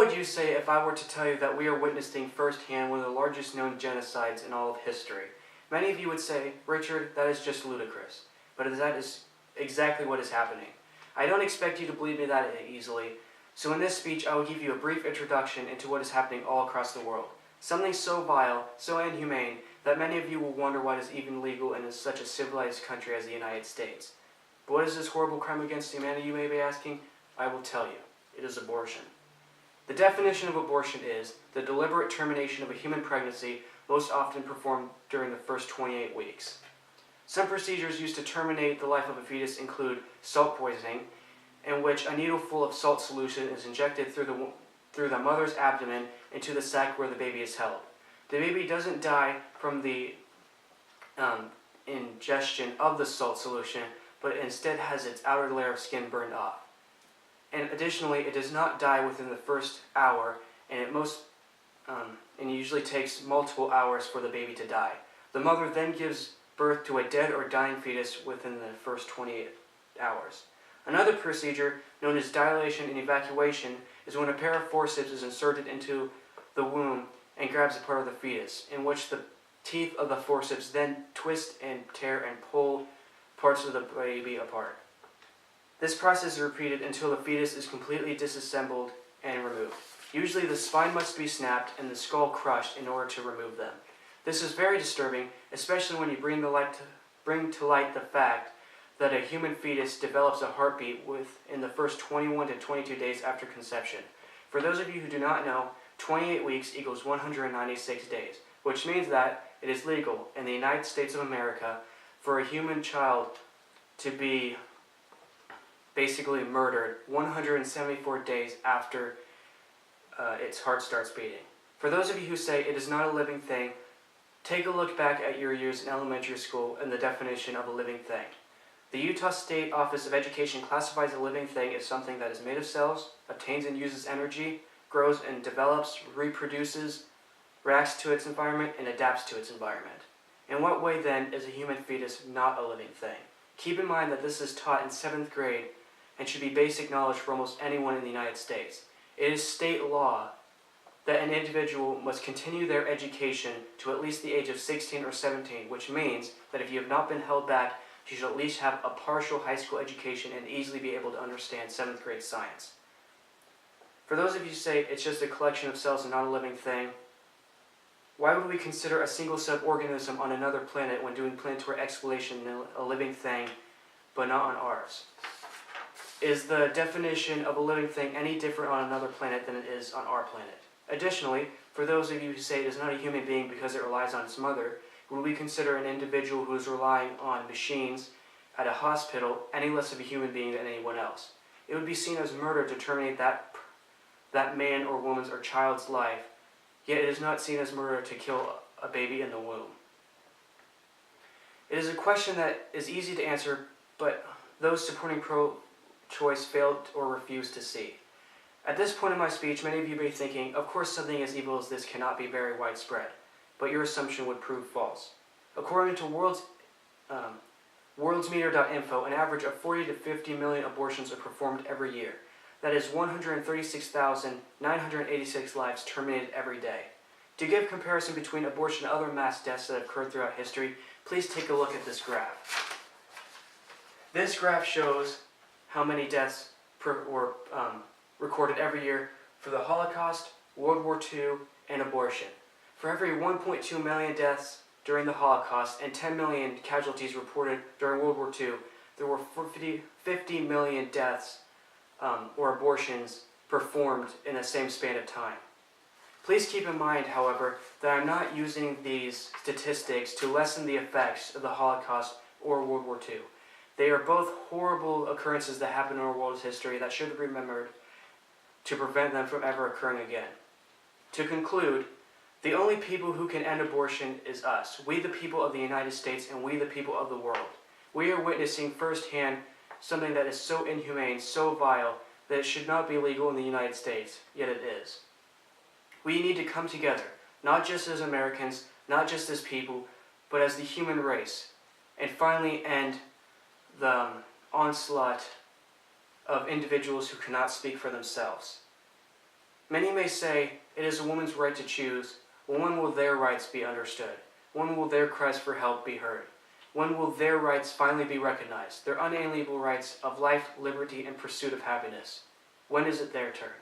would you say if I were to tell you that we are witnessing firsthand one of the largest known genocides in all of history? Many of you would say, Richard, that is just ludicrous. But that is exactly what is happening. I don't expect you to believe me that easily, so in this speech I will give you a brief introduction into what is happening all across the world. Something so vile, so inhumane, that many of you will wonder why it is even legal in such a civilized country as the United States. But what is this horrible crime against humanity, you may be asking? I will tell you. It is abortion. The definition of abortion is the deliberate termination of a human pregnancy, most often performed during the first 28 weeks. Some procedures used to terminate the life of a fetus include salt poisoning, in which a needle full of salt solution is injected through the mother's abdomen into the sac where the baby is held. The baby doesn't die from the ingestion of the salt solution, but instead has its outer layer of skin burned off. And additionally, it does not die within the first hour, and it usually takes multiple hours for the baby to die. The mother then gives birth to a dead or dying fetus within the first 28 hours. Another procedure, known as dilation and evacuation, is when a pair of forceps is inserted into the womb and grabs a part of the fetus, in which the teeth of the forceps then twist and tear and pull parts of the baby apart. This process is repeated until the fetus is completely disassembled and removed. Usually the spine must be snapped and the skull crushed in order to remove them. This is very disturbing, especially when you bring to light the fact that a human fetus develops a heartbeat within the first 21 to 22 days after conception. For those of you who do not know, 28 weeks equals 196 days, which means that it is legal in the United States of America for a human child to be basically murdered 174 days after its heart starts beating. For those of you who say it is not a living thing, take a look back at your years in elementary school and the definition of a living thing. The Utah State Office of Education classifies a living thing as something that is made of cells, obtains and uses energy, grows and develops, reproduces, reacts to its environment, and adapts to its environment. In what way then is a human fetus not a living thing? Keep in mind that this is taught in 7th grade and should be basic knowledge for almost anyone in the United States. It is state law that an individual must continue their education to at least the age of 16 or 17, which means that if you have not been held back, you should at least have a partial high school education and easily be able to understand 7th grade science. For those of you who say it's just a collection of cells and not a living thing, why would we consider a single-celled organism on another planet when doing planetary exploration a living thing, but not on ours? Is the definition of a living thing any different on another planet than it is on our planet? Additionally, for those of you who say it is not a human being because it relies on its mother, would we consider an individual who is relying on machines at a hospital any less of a human being than anyone else? It would be seen as murder to terminate that man or woman's or child's life, yet it is not seen as murder to kill a baby in the womb. It is a question that is easy to answer, but those supporting pro-choice failed or refused to see. At this point in my speech, many of you may be thinking, of course something as evil as this cannot be very widespread, but your assumption would prove false. According to worldsmeter.info, an average of 40 to 50 million abortions are performed every year. That is 136,986 lives terminated every day. To give comparison between abortion and other mass deaths that have occurred throughout history, please take a look at this graph. This graph shows how many deaths were recorded every year for the Holocaust, World War II, and abortion. For every 1.2 million deaths during the Holocaust and 10 million casualties reported during World War II, there were 50 million deaths or abortions performed in the same span of time. Please keep in mind, however, that I'm not using these statistics to lessen the effects of the Holocaust or World War II. They are both horrible occurrences that happened in our world's history that should be remembered to prevent them from ever occurring again. To conclude, the only people who can end abortion is us, we the people of the United States and we the people of the world. We are witnessing firsthand something that is so inhumane, so vile, that it should not be legal in the United States, yet it is. We need to come together, not just as Americans, not just as people, but as the human race, and finally end the onslaught of individuals who cannot speak for themselves. Many may say it is a woman's right to choose. Well, when will their rights be understood? When will their cries for help be heard? When will their rights finally be recognized? Their unalienable rights of life, liberty, and pursuit of happiness. When is it their turn?